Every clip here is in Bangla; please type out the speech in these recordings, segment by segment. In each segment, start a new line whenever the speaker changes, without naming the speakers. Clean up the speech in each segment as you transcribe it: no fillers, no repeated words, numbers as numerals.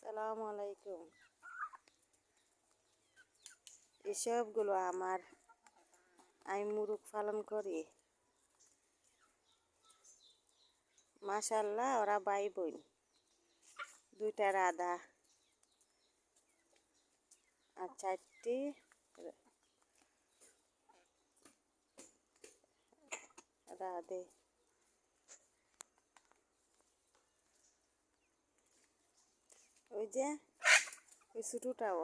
আসসালামু আলাইকুম। এসবগুলো আমার, আমি মুরগ পালন করি। মাশাল্লাহ, ওরা ভাই বোন, দুইটা রাধা আর চারটি রাধে। ওই যে ওই ছোটোটাও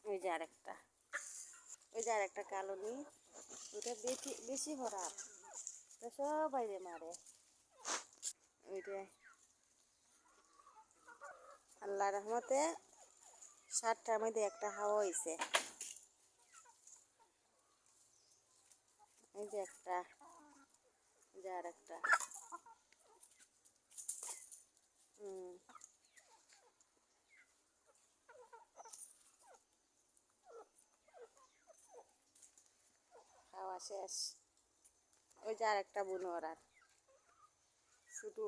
ওই যে আরেকটা, ওই যে আরেকটা কালোনি, ওটা বেশি বেশি খারাপ, ওটা সবাই মারে। ওইটা আল্লাহ রহমতে 7টার মধ্যে একটা হাওয়া হয়েছে। এই যে একটা, এই যে আরেকটা। খাওয়া শেষ। ওই যে আরেকটা বুনো ওরার শুধু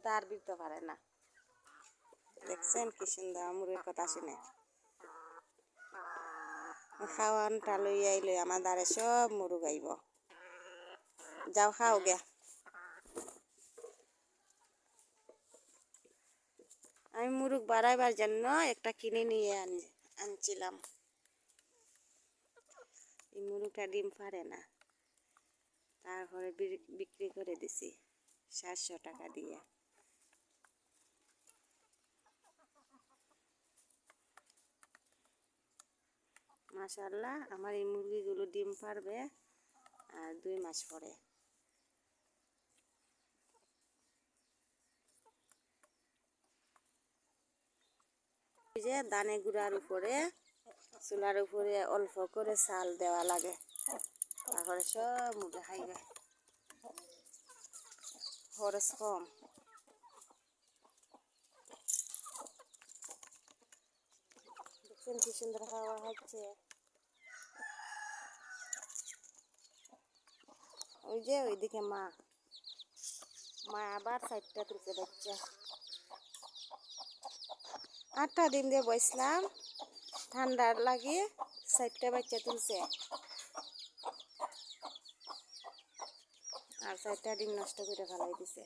দাঁড় দিতে পারে না। দেখছেন কি সুন্দর আমুরের কথা শুনে খাওয়ানটা লই আইলে আমার দ্বারে সব মুরগ আইব। যাও খাও গে। আমি মুরগ বাড়াইবার জন্য একটা কিনে নিয়ে আনছিলাম। এই মুরগটা ডিম পারে না, তারপরে বিক্রি করে দিছি 700 টাকা দিয়ে। মাশাআল্লাহ, আমার এই মুরগিগুলো ডিম পারবে আর 2 মাস পরে। এই যে দানে গুঁড়ার উপরে, চুলার উপরে অল্প করে চাল দেওয়া লাগে, তারপরে সব মুরগি খাইবে। খরচ কম। দেখছেন কি সুন্দর খাওয়া হচ্ছে। ওই যে ওইদিকে মা আবার 4টা তুলতে বাচ্চা। 8টা ডিম দিয়ে বসলাম, ঠান্ডার লাগে 4টা বাচ্চা তুলছে আর 4টা ডিম নষ্ট করে ফেলাই দিছে।